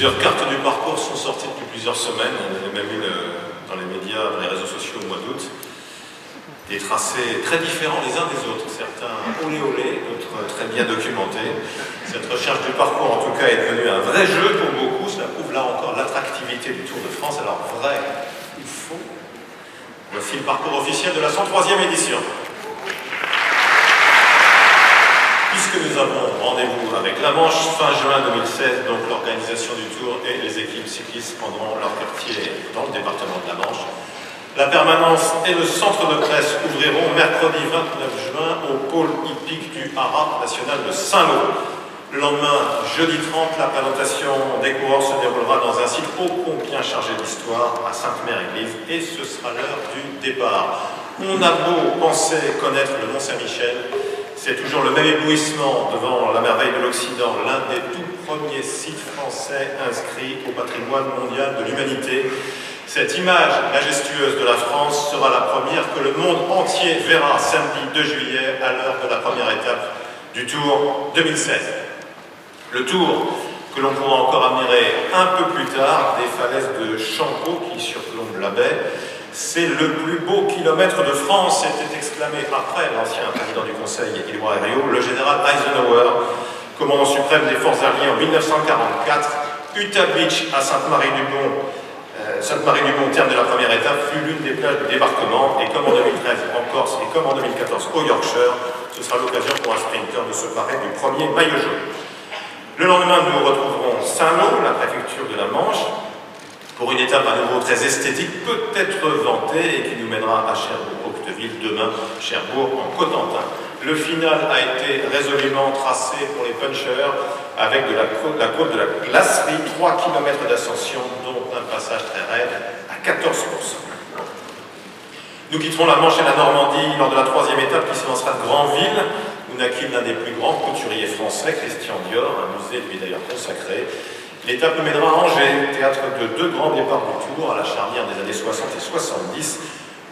Plusieurs cartes du parcours sont sorties depuis plusieurs semaines. Il y en a même une dans les médias, dans les réseaux sociaux au mois d'août. Des tracés très différents les uns des autres. Certains olé olé, d'autres très bien documentés. Cette recherche du parcours, en tout cas, est devenue un vrai jeu pour beaucoup. Cela prouve là encore l'attractivité du Tour de France. Alors, vrai ou faux? Voici le parcours officiel de la 103e édition. Puisque nous avons rendez-vous avec la Manche fin juin 2016, donc l'organisation du Tour et les équipes cyclistes prendront leur quartier dans le département de la Manche. La permanence et le centre de presse ouvriront mercredi 29 juin au pôle hippique du Haras national de Saint-Lô. Le lendemain, jeudi 30, la présentation des coureurs se déroulera dans un site ô combien chargé d'histoire à Sainte-Mère-Église et ce sera l'heure du départ. On a beau penser connaître le Mont-Saint-Michel, c'est toujours le même éblouissement devant la merveille de l'Occident, l'un des tout premiers sites français inscrits au patrimoine mondial de l'humanité. Cette image majestueuse de la France sera la première que le monde entier verra samedi 2 juillet à l'heure de la première étape du Tour 2016. Le Tour que l'on pourra encore admirer un peu plus tard des falaises de Champeau qui surplombent la baie. C'est le plus beau kilomètre de France, s'était exclamé après l'ancien président du Conseil, Édouard Herriot, le général Eisenhower, commandant suprême des forces alliées en 1944. Utah Beach à Sainte-Marie-du-Mont, terme de la première étape, fut l'une des plages de débarquement, et comme en 2013 en Corse et comme en 2014 au Yorkshire, ce sera l'occasion pour un sprinter de se parer du premier maillot jaune. Le lendemain, nous retrouverons Saint-Lô, la préfecture de la Manche, pour une étape à nouveau très esthétique, peut-être vantée, et qui nous mènera à Cherbourg-Octeville, demain, Cherbourg en Cotentin. Le final a été résolument tracé pour les punchers, avec de la côte de la glacerie, 3 km d'ascension, dont un passage très raide à 14%. Nous quitterons la Manche et la Normandie lors de la 3e étape qui s'élancera de Granville, où naquit l'un des plus grands couturiers français, Christian Dior, un musée lui d'ailleurs consacré. L'étape nous mènera à Angers, théâtre de 2 grands départs du Tour à la charnière des années 60 et 70.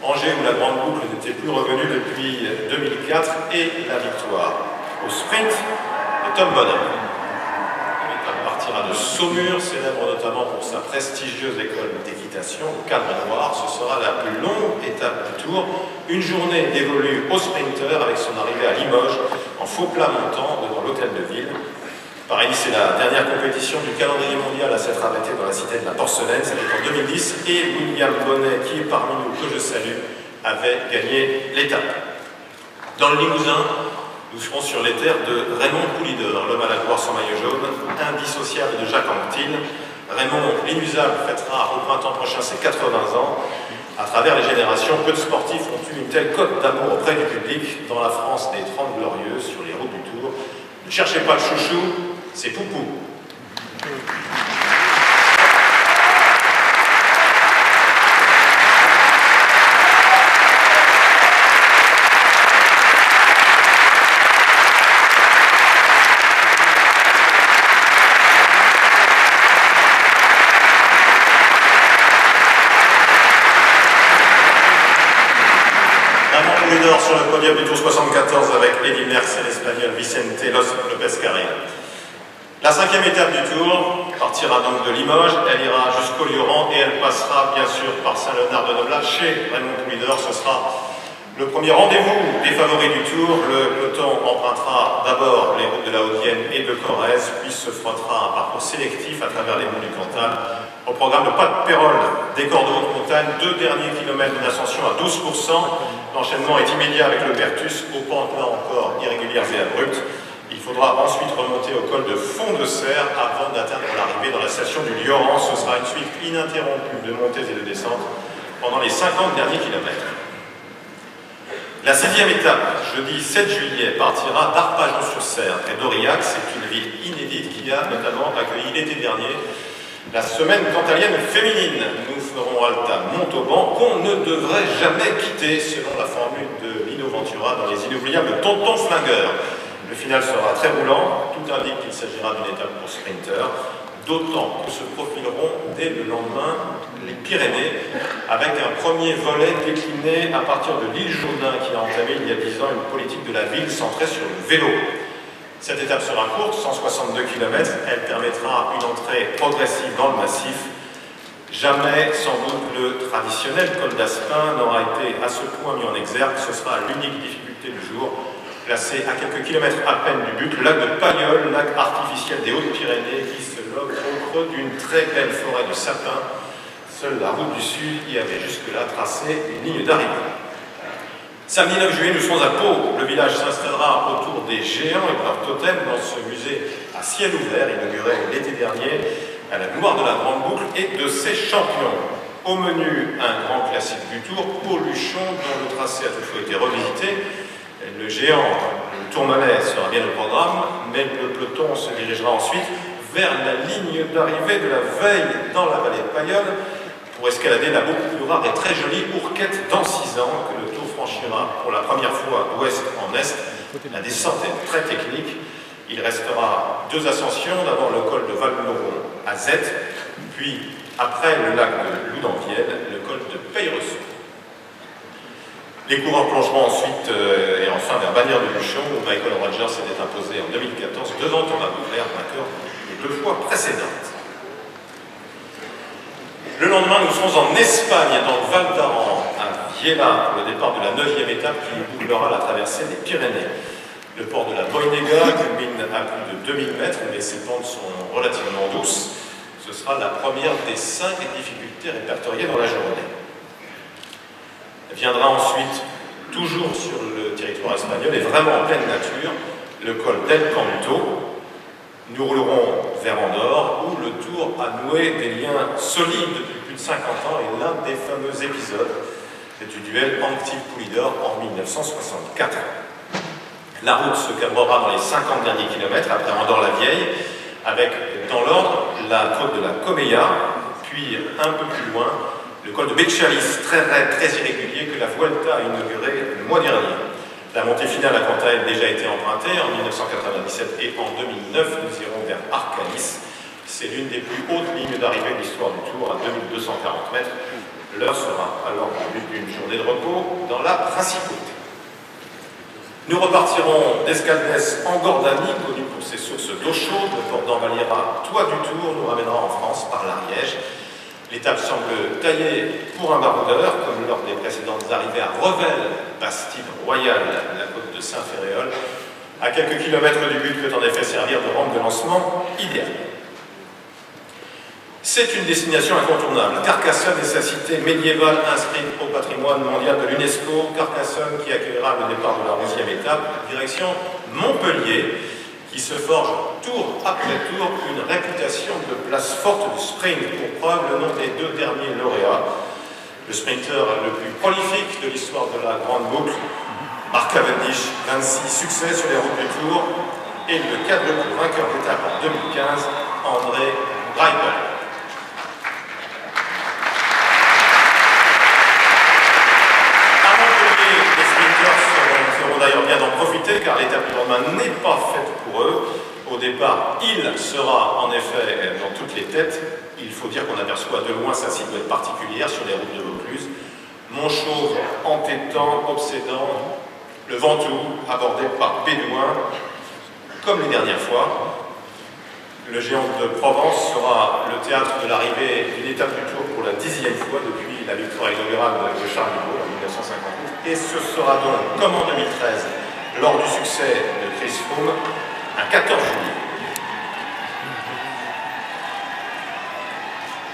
Angers où la grande boucle n'était plus revenue depuis 2004 et la victoire. Au sprint, de Tom Bonham. L'étape partira de Saumur, célèbre notamment pour sa prestigieuse école d'équitation, au Cadre Noir. Ce sera la plus longue étape du Tour. Une journée dévolue au sprinter avec son arrivée à Limoges, en faux plat montant devant l'hôtel de ville. Pareil, c'est la dernière compétition du calendrier mondial à s'être arrêtée dans la cité de la Porcelaine, c'était en 2010, et William Bonnet, qui est parmi nous, que je salue, avait gagné l'étape. Dans le Limousin, nous serons sur les terres de Raymond Poulidor, l'homme à la gloire sans maillot jaune, indissociable de Jacques Anquetil. Raymond, l'inusable, fêtera au printemps prochain ses 80 ans. À travers les générations, peu de sportifs ont eu une telle cote d'amour auprès du public dans la France des 30 glorieuses sur les routes du Tour. Ne cherchez pas le chouchou, c'est Poupou. Sur le podium du Tour 74 avec Eddy Merckx et l'Espagnol Vicente Lopez Carril. La 5e étape du Tour partira donc de Limoges, elle ira jusqu'au Lioran et elle passera bien sûr par Saint-Léonard-de-Noblat chez Raymond Poulidor. Ce sera le premier rendez-vous des favoris du Tour. Le peloton empruntera d'abord les routes de la Haute-Vienne et de Corrèze, puis se frottera un parcours sélectif à travers les monts du Cantal. Au programme de pas de Pérol, des corps de haute montagne, 2 derniers kilomètres d'ascension à 12%. L'enchaînement est immédiat avec le Bertus, aux pentes là encore irrégulières et abruptes. Il faudra ensuite remonter au col de Fond de Serre avant d'atteindre l'arrivée dans la station du Lioran. Ce sera une suite ininterrompue de montées et de descentes pendant les 50 derniers kilomètres. La 6e étape, jeudi 7 juillet, partira d'Arpajon-sur-Cère, près d'Aurillac. C'est une ville inédite qui a notamment accueilli l'été dernier la semaine cantalienne féminine. Nous ferons halte à Montauban, qu'on ne devrait jamais quitter, selon la formule de Lino Ventura dans Les Inoubliables Tonton Flingueur. Le final sera très roulant, tout indique qu'il s'agira d'une étape pour sprinter, d'autant que se profileront dès le lendemain les Pyrénées, avec un premier volet décliné à partir de l'île Jourdain, qui a entamé il y a 10 ans une politique de la ville centrée sur le vélo. Cette étape sera courte, 162 km, elle permettra une entrée progressive dans le massif. Jamais, sans doute, le traditionnel col d'Aspin n'aura été à ce point mis en exergue. Ce sera l'unique difficulté du jour, placé à quelques kilomètres à peine du but, le lac de Pailleul, lac artificiel des Hautes-Pyrénées, qui se loge au creux d'une très belle forêt de sapins. Seule la route du Sud y avait jusque-là tracé une ligne d'arrivée. Samedi 9 juillet, nous serons à Pau. Le village s'installera autour des géants et de leurs totems dans ce musée à ciel ouvert, inauguré l'été dernier, à la gloire de la Grande Boucle et de ses champions. Au menu, un grand classique du Tour, Pau-Luchon, dont le tracé a toutefois été revisité. Le géant, le Tourmalet, sera bien au programme, mais le peloton se dirigera ensuite vers la ligne d'arrivée de la veille dans la vallée de Pailleul pour escalader la beaucoup plus rare et très jolie Ourquette dans 6 ans que le Tour franchira pour la première fois d'ouest en est. La descente est très technique. Il restera 2 ascensions, d'abord le col de Val-Lauron à Z, puis après le lac de Loudanvielle, le col de Peyreçon. Les coureurs plongeront ensuite et enfin vers Bagnères-de-Luchon, où Michael Rogers s'était imposé en 2014 devant Thomas Voeckler, vainqueur les 2 fois précédentes. Le lendemain, nous serons en Espagne, dans le Val d'Aran, à Viella, pour le départ de la 9e étape qui doublera la traversée des Pyrénées. Le port de la Boinega culmine à plus de 2000 mètres, mais ses pentes sont relativement douces. Ce sera la première des 5 difficultés répertoriées dans la journée. Viendra ensuite, toujours sur le territoire espagnol et vraiment en pleine nature, le col d'El Canto. Nous roulerons vers Andorre, où le Tour a noué des liens solides depuis plus de 50 ans et l'un des fameux épisodes du duel Anctil-Poulidor en 1964. La route se cabrera dans les 50 derniers kilomètres après Andorre-la-Vieille, avec dans l'ordre la côte de la Comella, puis un peu plus loin le col de Béchalis, très raide, très irrégulier, que la Vuelta a inauguré le mois dernier. La montée finale a quant à elle déjà été empruntée en 1997 et en 2009, nous irons vers Arcanis. C'est l'une des plus hautes lignes d'arrivée de l'histoire du Tour, à 2240 mètres. L'heure sera alors le but d'une journée de repos dans la principauté. Nous repartirons d'Escaldes en Gordanie, connu pour ses sources d'eau chaude. Le port d'Envalira, toit du Tour, nous ramènera en France par l'Ariège. L'étape semble taillée pour un baroudeur, comme lors des précédentes arrivées à Revel, Bastide Royale, la côte de Saint-Ferréol. À quelques kilomètres du but peut en effet servir de rampe de lancement idéale. C'est une destination incontournable. Carcassonne est sa cité médiévale inscrite au patrimoine mondial de l'UNESCO. Carcassonne qui accueillera le départ de la 11e étape, direction Montpellier, qui se forge tour après tour une réputation de place forte du sprint. Pour preuve, le nom des 2 derniers lauréats, le sprinter le plus prolifique de l'histoire de la Grande Boucle, Mark Cavendish, 26 succès sur les routes du Tour, et le quadruple vainqueur d'étape en 2015, André Greipel. D'ailleurs bien d'en profiter car l'étape du lendemain n'est pas faite pour eux. Au départ, il sera en effet dans toutes les têtes. Il faut dire qu'on aperçoit de loin sa silhouette particulière sur les routes de Vaucluse. Montchauve, entêtant, obsédant, le Ventoux abordé par Bédouin, comme les dernières fois. Le géant de Provence sera le théâtre de l'arrivée d'une étape du Tour pour la 10e fois depuis la victoire inaugurale de Charles Nicoll en 1958. Et ce sera donc, comme en 2013, lors du succès de Chris Froome, un 14 juillet.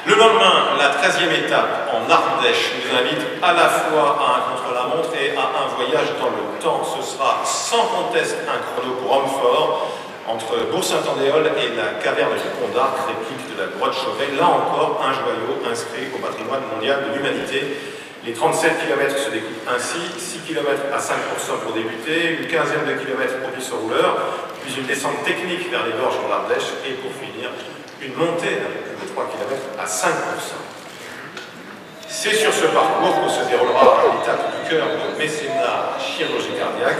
Le lendemain, la 13e étape en Ardèche nous invite à la fois à un contre-la-montre et à un voyage dans le temps. Ce sera sans conteste un chrono pour homme fort entre Bourg-Saint-Andéol et la caverne du Pont d'Arc, réplique de la grotte Chauvet. Là encore, un joyau inscrit au patrimoine mondial de l'humanité. Les 37 km se découpent ainsi, 6 km à 5% pour débuter, une quinzaine de kilomètres pour 10 rouleurs, puis une descente technique vers les gorges de l'Ardèche et pour finir, une montée de 3 km à 5%. C'est sur ce parcours que se déroulera l'étape du cœur de mécénat chirurgie cardiaque.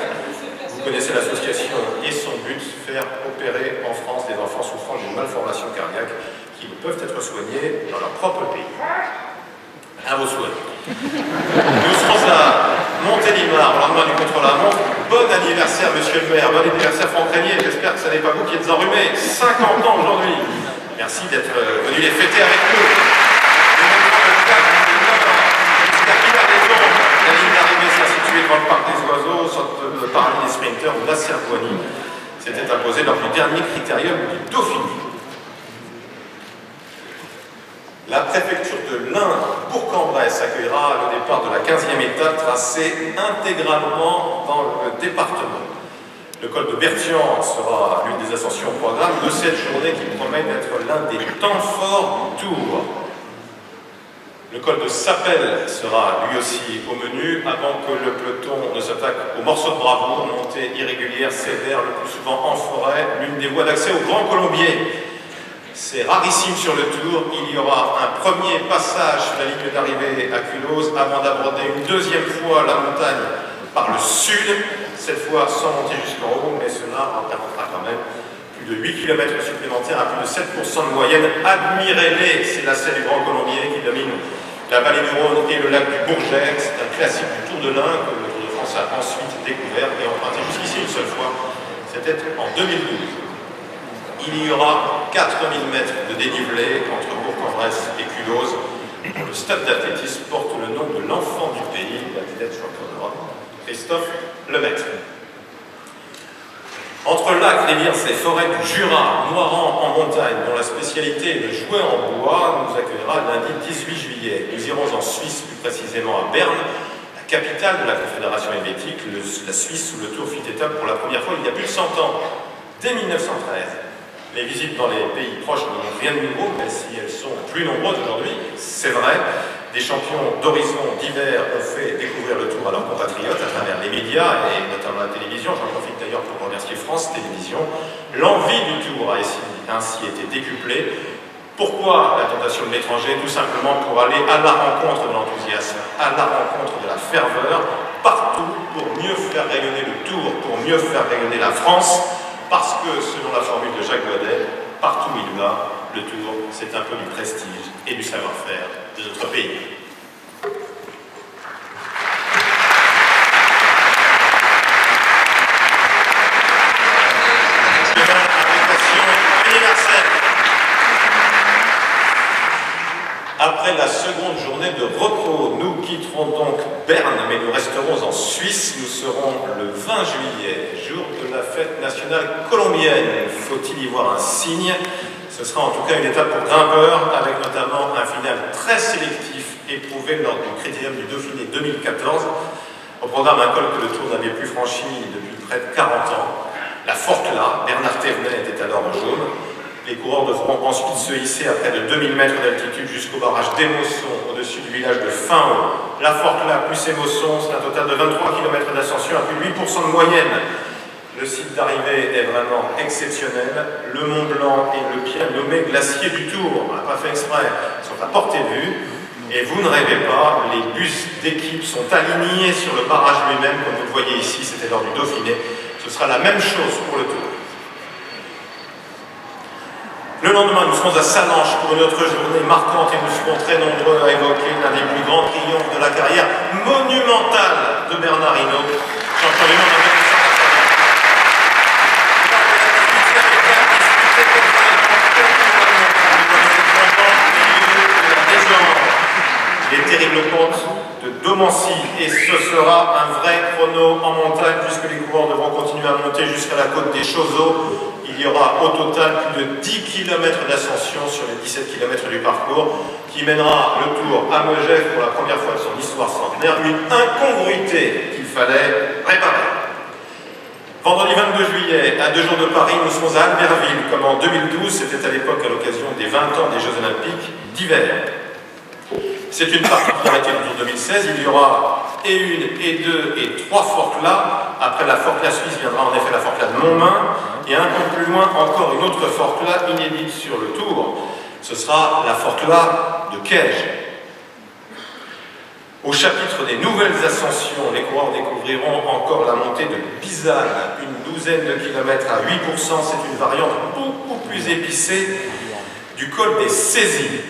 Vous connaissez l'association et son but, faire opérer en France des enfants souffrant d'une malformation cardiaque qui ne peuvent être soignés dans leur propre pays. À vos souhaits. Nous serons à Montélimar, au lendemain du contre-la-montre, Bon anniversaire, monsieur le maire. Bon anniversaire, Franck Régnier. J'espère que ce n'est pas vous qui êtes enrhumé. 50 ans aujourd'hui. Merci d'être venu les fêter avec nous. La ligne d'arrivée sera située devant le parc des oiseaux, le paradis des sprinters ou la Cervonie. C'était imposé lors du dernier critérium du Dauphiné. La préfecture de l'Ain, Bourg-en-Bresse, accueillera le départ de la 15e étape tracée intégralement dans le département. Le col de Berthian sera l'une des ascensions au programme de cette journée qui promet d'être l'un des temps forts du Tour. Le col de Sapel sera lui aussi au menu avant que le peloton ne s'attaque au morceau de bravoure, montée irrégulière, sévère, le plus souvent en forêt, l'une des voies d'accès au Grand Colombier. C'est rarissime sur le Tour, il y aura un premier passage sur la ligne d'arrivée à Culose avant d'aborder une deuxième fois la montagne par le sud, cette fois sans monter jusqu'en haut, mais cela représentera quand même plus de 8 km supplémentaires à plus de 7% de moyenne. Admirez-les, c'est la selle du Grand Colombier qui domine la vallée du Rhône et le lac du Bourget. C'est un classique du Tour de l'Ain que le Tour de France a ensuite découvert et emprunté jusqu'ici une seule fois, c'était en 2012. Il y aura 4000 mètres de dénivelé entre Bourg-en-Bresse et Culose. Le stade d'athlétisme porte le nom de l'enfant du pays, l'athlète champion d'Europe, Christophe Lemaitre. Entre lacs, rivières et forêts du Jura, Noiran en montagne, dont la spécialité est le jouet en bois, nous accueillera lundi 18 juillet. Nous irons en Suisse, plus précisément à Berne, la capitale de la Confédération helvétique. La Suisse, où le Tour fit étape pour la première fois il y a plus de 100 ans, dès 1913. Les visites dans les pays proches n'ont rien de nouveau, mais si elles sont plus nombreuses aujourd'hui, c'est vrai. Des champions d'horizons divers ont fait découvrir le Tour à leurs compatriotes à travers les médias et notamment la télévision. J'en profite d'ailleurs pour remercier France Télévisions. L'envie du Tour a ainsi été décuplée. Pourquoi la tentation de l'étranger? Tout simplement pour aller à la rencontre de l'enthousiasme, à la rencontre de la ferveur, partout pour mieux faire rayonner le Tour, pour mieux faire rayonner la France. Parce que, selon la formule de Jacques Godet, partout où il va, le Tour, c'est un peu du prestige et du savoir-faire de notre pays. Après la seconde journée de repos, nous quitterons donc Berne, mais nous resterons en Suisse. Nous serons le 20 juillet, jour de la fête nationale colombienne. Faut-il y voir un signe? Ce sera en tout cas une étape pour grimpeurs, avec notamment un final très sélectif éprouvé lors du Critérium du Dauphiné 2014. Au programme, un col que le Tour n'avait plus franchi depuis près de 40 ans. La Forclaz, Bernard Thévenet était alors en jaune. Les coureurs devront ensuite se hisser à près de 2000 mètres d'altitude jusqu'au barrage d'Émosson, au-dessus du village de Finhaut. La Forclaz plus Émosson, c'est un total de 23 km d'ascension à plus de 8% de moyenne. Le site d'arrivée est vraiment exceptionnel. Le Mont Blanc et le bien nommé glacier du Tour, on n'a pas fait exprès, sont à portée de vue. Et vous ne rêvez pas, les bus d'équipe sont alignés sur le barrage lui-même, comme vous le voyez ici, c'était lors du Dauphiné. Ce sera la même chose pour le Tour. Le lendemain, nous serons à Sallanches pour une autre journée marquante et nous serons très nombreux à évoquer l'un des plus grands triomphes de la carrière monumentale de Bernard Hinault, champion du monde en 1984. Les terribles pentes de Domancy, et ce sera un vrai chrono en montagne puisque les coureurs devront continuer à monter jusqu'à la côte des Choseaux. Il y aura au total plus de 10 km d'ascension sur les 17 km du parcours qui mènera le Tour à Megève pour la première fois de son histoire centenaire, une incongruité qu'il fallait réparer. Vendredi 22 juillet, à 2 jours de Paris, nous serons à Albertville, comme en 2012, c'était à l'époque à l'occasion des 20 ans des Jeux Olympiques d'hiver. C'est une particularité du Tour 2016, il y aura et une, et deux, et trois Forclaz. Après la Forclaz suisse viendra en effet la Forclaz de Montmain, et un peu plus loin encore une autre Forclaz inédite sur le Tour. Ce sera la Forclaz de Caige. Au chapitre des nouvelles ascensions, les coureurs découvriront encore la montée de Bizane, une douzaine de kilomètres à 8%, c'est une variante beaucoup plus épicée du col des Saisies.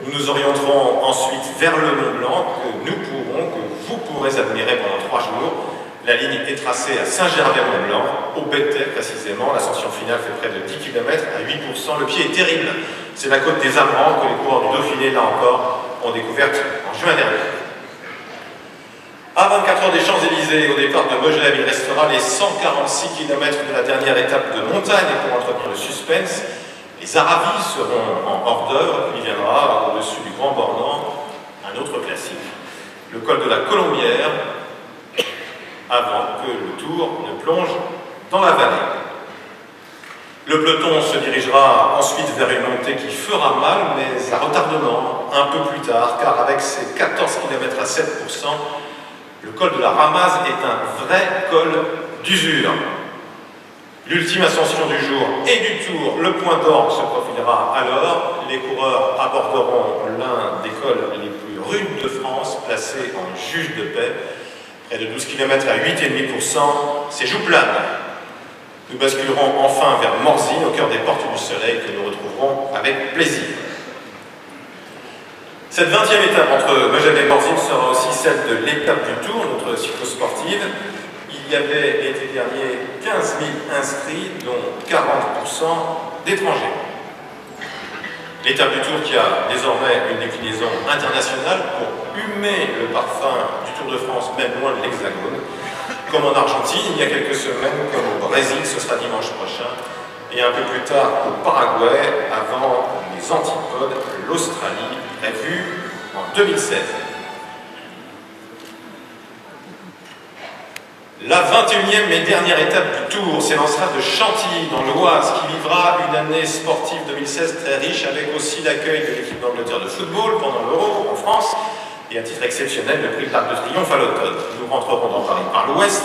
Nous nous orienterons ensuite vers le Mont Blanc, que nous pourrons, que vous pourrez admirer pendant 3 jours. La ligne est tracée à Saint-Gervais-Mont-Blanc, au Béthel précisément. L'ascension finale fait près de 10 km à 8%. Le pied est terrible. C'est la côte des Amrans que les coureurs du Dauphiné, là encore, ont découverte en juin dernier. À 24 heures des Champs-Élysées, au départ de Megève, il restera les 146 km de la dernière étape de montagne. Et pour entretenir le suspense, les Aravis seront en hors d'œuvre. Il viendra au-dessus du Grand Bornand un autre classique, le col de la Colombière, avant que le Tour ne plonge dans la vallée. Le peloton se dirigera ensuite vers une montée qui fera mal, mais à retardement, un peu plus tard, car avec ses 14 km à 7%, le col de la Ramaz est un vrai col d'usure. L'ultime ascension du jour et du Tour, le point d'orgue se profilera alors. Les coureurs aborderont l'un des cols les plus rudes de France, placé en juge de paix. Près de 12 km à 8,5%, c'est Jouplane. Nous basculerons enfin vers Morzine, au cœur des Portes du Soleil, que nous retrouverons avec plaisir. Cette 20e étape entre Megève et Morzine sera aussi celle de l'étape du Tour, notre cyclosportive. Il y avait l'été dernier 15 000 inscrits, dont 40% d'étrangers. L'étape du Tour qui a désormais une déclinaison internationale pour humer le parfum du Tour de France, même loin de l'Hexagone. Comme en Argentine, il y a quelques semaines, comme au Brésil, ce sera dimanche prochain, et un peu plus tard au Paraguay, avant les antipodes, l'Australie, prévue en 2016. La 21e et dernière étape du Tour s'élancera de Chantilly, dans l'Oise, qui vivra une année sportive 2016 très riche, avec aussi l'accueil de l'équipe d'Angleterre de football pendant l'Euro en France, et à titre exceptionnel, le prix de l'Arc de Triomphe à l'automne. Nous rentrerons dans Paris par l'ouest,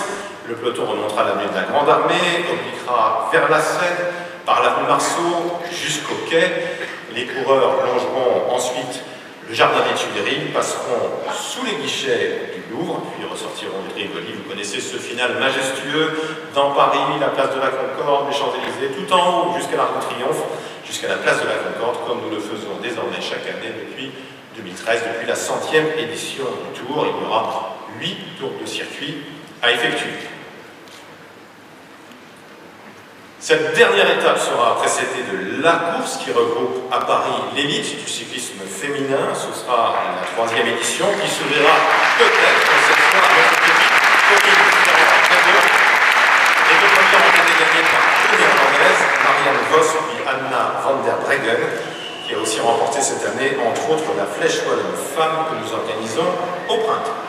le peloton remontera l'avenue de la Grande Armée, obliquera vers la Seine, par l'avenue Marceau jusqu'au quai. Les coureurs longeront ensuite le jardin des Tuileries, passeront sous les guichets du Louvre, puis ressortiront de Rivoli. Vous connaissez ce final majestueux dans Paris, la place de la Concorde, les Champs-Élysées, tout en haut jusqu'à l'Arc de Triomphe, jusqu'à la place de la Concorde, comme nous le faisons désormais chaque année depuis 2013, depuis la 100e édition du Tour. Il y aura 8 tours de circuit à effectuer. Cette dernière étape sera précédée de la course qui regroupe à Paris l'élite du cyclisme féminin. Ce sera la 3e édition qui s'ouvrira peut-être cette fois à notre petite commune. Les deux premières ont été gagnées par deux néerlandaises, Marianne Vos puis Anna van der Breggen, qui a aussi remporté cette année, entre autres, la Flèche Wallonne Femmes que nous organisons au printemps.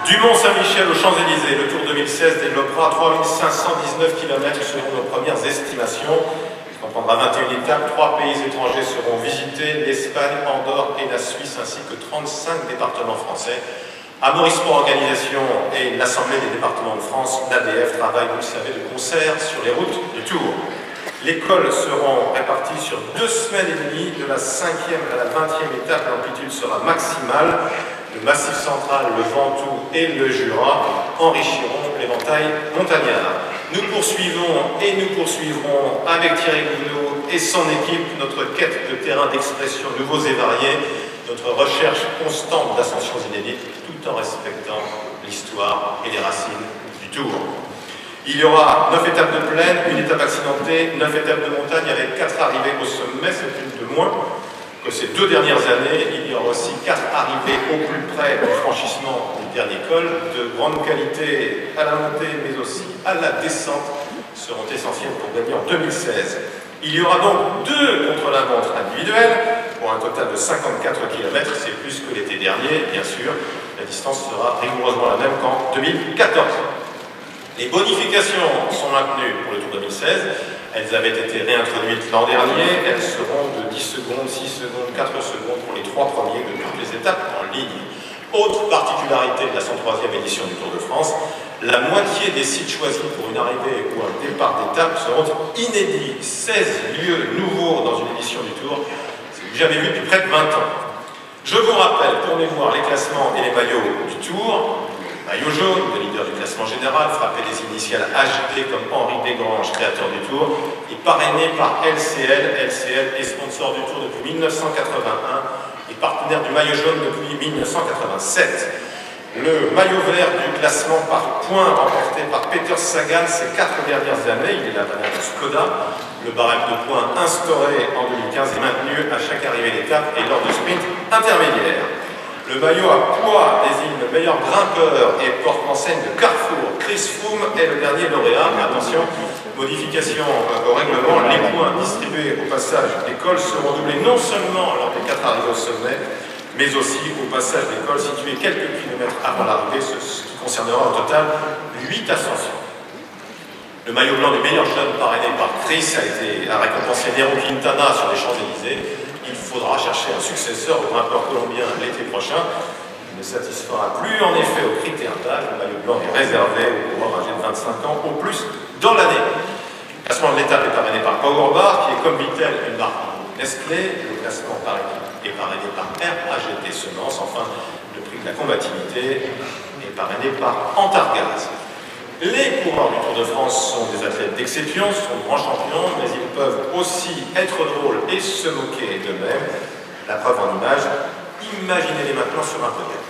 Du Mont-Saint-Michel aux Champs-Élysées, le Tour 2016 développera 3519 km selon nos premières estimations. Il comprendra 21 étapes, 3 pays étrangers seront visités, l'Espagne, Andorre et la Suisse, ainsi que 35 départements français. Amaury Sport Organisation et l'Assemblée des départements de France, l'ADF, travaillent, vous le savez, de concert sur les routes du Tour. Les cols seront répartis sur 2 semaines et demie, de la 5e à la 20e étape, l'amplitude sera maximale. Le Massif central, le Ventoux et le Jura enrichiront l'éventail montagnard. Nous poursuivons et nous poursuivrons avec Thierry Gounod et son équipe notre quête de terrain d'expression nouveaux et variés, notre recherche constante d'ascensions inédites, tout en respectant l'histoire et les racines du Tour. Il y aura 9 étapes de plaine, 1 étape accidentée, 9 étapes de montagne avec 4 arrivées au sommet, c'est une de moins que ces 2 dernières années. Il y aura aussi 4 arrivées au plus près du franchissement du dernier col, de grande qualité à la montée mais aussi à la descente, seront essentielles pour gagner en 2016. Il y aura donc 2 contre-la-montre individuelles pour un total de 54 km, c'est plus que l'été dernier, bien sûr. La distance sera rigoureusement la même qu'en 2014. Les bonifications sont maintenues pour le Tour 2016. Elles avaient été réintroduites l'an dernier. Elles seront de 10 secondes, 6 secondes, 4 secondes pour les 3 premiers de toutes les étapes en ligne. Autre particularité de la 103e édition du Tour de France, la moitié des sites choisis pour une arrivée ou un départ d'étape seront inédits. 16 lieux nouveaux dans une édition du Tour, c'est jamais vu depuis près de 20 ans. Je vous rappelle, pour mémoire, les classements et les maillots du Tour. Maillot jaune, le leader du classement général, frappé des initiales HT comme Henri Desgranges, créateur du Tour, et parrainé par LCL. LCL est sponsor du Tour depuis 1981. et partenaire du maillot jaune depuis 1987. Le maillot vert du classement par points remporté par Peter Sagan ces 4 dernières années, il est la bannière de Skoda. Le barème de points instauré en 2015 est maintenu à chaque arrivée d'étape et lors de sprint intermédiaire. Le maillot à poids désigne le meilleur grimpeur et porte l'enseigne de Carrefour. Chris Froome est le dernier lauréat. Attention, modification au règlement, les points distribués au passage des cols seront doublés non seulement lors des 4 arrivées au sommet, mais aussi au passage des cols situés quelques kilomètres avant l'arrivée, ce qui concernera au total 8 ascensions. Le maillot blanc du meilleur jeune parrainé par Chris a récompensé Nairo Quintana sur les Champs-Élysées. Il faudra chercher un successeur au grimpeur colombien l'été prochain. Il ne satisfera plus en effet aux critères d'âge. Le maillot blanc est réservé aux coureurs âgés de 25 ans au plus dans l'année. Le classement de l'étape est parrainé par Powerbar, qui est comme Vittel une marque Nestlé. Le classement par équipe est parrainé par RAGT Semences. Enfin, le prix de la combativité est parrainé par Antargaz. Les coureurs du Tour de France sont des athlètes d'exception, sont grands champions, mais ils peuvent aussi être drôles et se moquer d'eux-mêmes. La preuve en image, imaginez-les maintenant sur un podium.